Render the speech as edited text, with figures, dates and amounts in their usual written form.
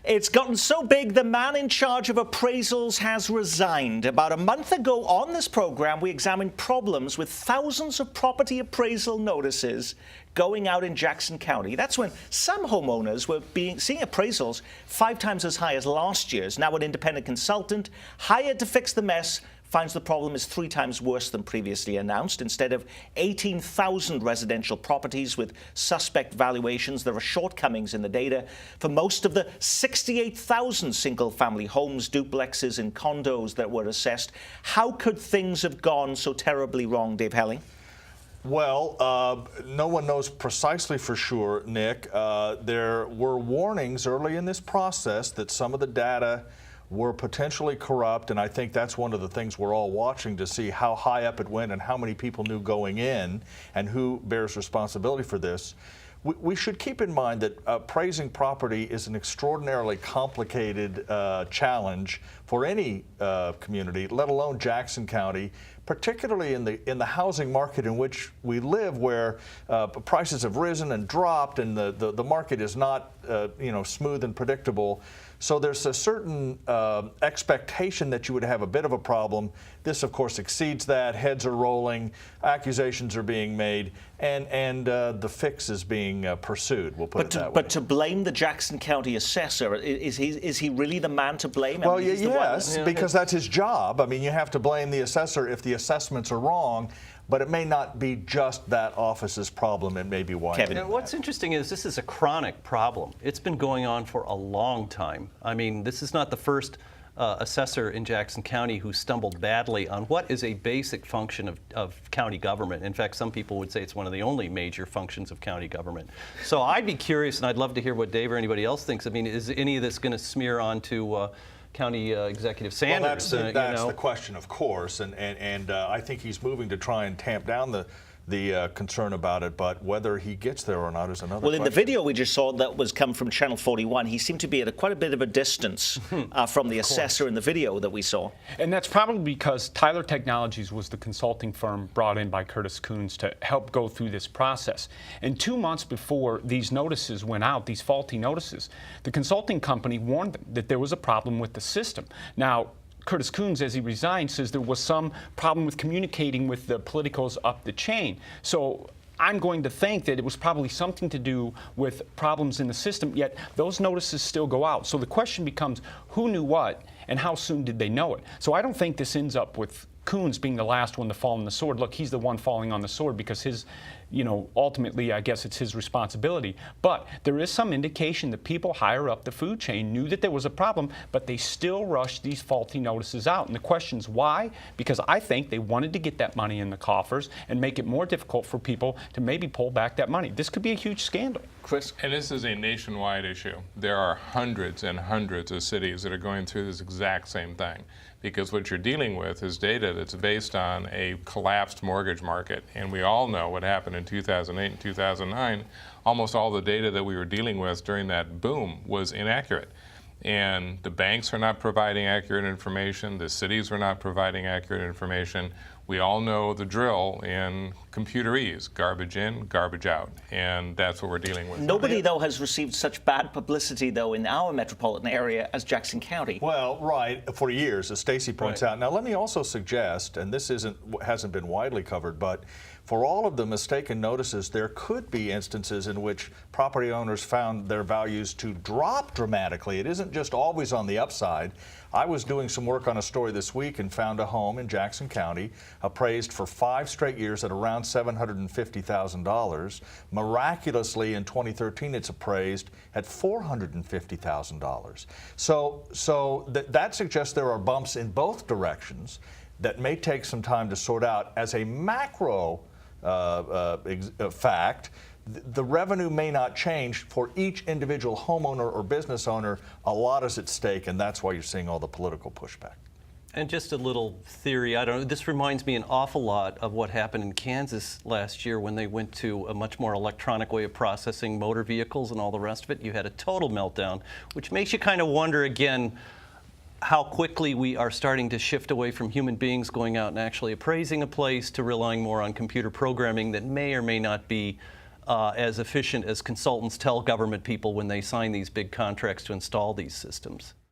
It's gotten so big, the man in charge of appraisals has resigned. About a month ago on this program, we examined problems with thousands of property appraisal notices going out in Jackson County. That's when some homeowners were seeing appraisals 5 times as high as last year's. Now an independent consultant hired to fix the mess finds the problem is 3 times worse than previously announced. Instead of 18,000 residential properties with suspect valuations, there are shortcomings in the data for most of the 68,000 single-family homes, duplexes, and condos that were assessed. How could things have gone so terribly wrong, Dave Helling? Well, no one knows precisely for sure, Nick. There were warnings early in this process that some of the data were potentially corrupt, and I think that's one of the things we're all watching to see how high up it went and how many people knew going in and who bears responsibility for this. We should keep in mind that appraising property is an extraordinarily complicated challenge for any community, let alone Jackson County, particularly in the housing market in which we live, where prices have risen and dropped, and the market is not smooth and predictable. So there's a certain expectation that you would have a bit of a problem. This, of course, exceeds that. Heads are rolling, accusations are being made, and the fix is being pursued. We'll put it that way. But to blame the Jackson County assessor, is he really the man to blame? Well, yes, because that's his job. I mean, you have to blame the assessor if the assessments are wrong. But it may not be just that office's problem. It may be why. Kevin, what's interesting is this is a chronic problem. It's been going on for a long time. I mean, this is not the first assessor in Jackson County who stumbled badly on what is a basic function of county government. In fact, some people would say it's one of the only major functions of county government. So I'd be curious, and I'd love to hear what Dave or anybody else thinks. I mean, is any of this going to smear onto County Executive Sanders? Well, that's the question, of course, and I think he's moving to try and tamp down the concern about it, but whether he gets there or not is another question. Well, in the video we just saw that was come from Channel 41, he seemed to be at quite a bit of a distance from the assessor in the video that we saw. And that's probably because Tyler Technologies was the consulting firm brought in by Curtis Coons to help go through this process. And 2 months before these notices went out, these faulty notices, the consulting company warned them that there was a problem with the system. Now, Curtis Coons, as he resigned, says there was some problem with communicating with the politicos up the chain. So I'm going to think that it was probably something to do with problems in the system, yet those notices still go out. So the question becomes, who knew what and how soon did they know it? So I don't think this ends up with Coons being the last one to fall on the sword. Look, he's the one falling on the sword because his, ultimately, I guess it's his responsibility. But there is some indication that people higher up the food chain knew that there was a problem, but they still rushed these faulty notices out. And the question's why? Because I think they wanted to get that money in the coffers and make it more difficult for people to maybe pull back that money. This could be a huge scandal. Chris? And this is a nationwide issue. There are hundreds and hundreds of cities that are going through this exact same thing, because what you're dealing with is data that's based on a collapsed mortgage market. And we all know what happened in 2008 and 2009. Almost all the data that we were dealing with during that boom was inaccurate. And the banks are not providing accurate information. The cities were not providing accurate information. We all know the drill in computerese, garbage in, garbage out, and that's what we're dealing with. Nobody, though, has received such bad publicity, though, in our metropolitan area as Jackson County. Well, right, for years, as Stacey points out. Now, let me also suggest, and this hasn't been widely covered, but for all of the mistaken notices, there could be instances in which property owners found their values to drop dramatically. It isn't just always on the upside. I was doing some work on a story this week and found a home in Jackson County appraised for 5 straight years at around $750,000. Miraculously, in 2013, it's appraised at $450,000. So that suggests there are bumps in both directions that may take some time to sort out. As a macro fact, the revenue may not change for each individual homeowner or business owner. A lot is at stake, and that's why you're seeing all the political pushback. And just a little theory, I don't know, this reminds me an awful lot of what happened in Kansas last year when they went to a much more electronic way of processing motor vehicles and all the rest of it. You had a total meltdown, which makes you kind of wonder again how quickly we are starting to shift away from human beings going out and actually appraising a place to relying more on computer programming that may or may not be as efficient as consultants tell government people when they sign these big contracts to install these systems.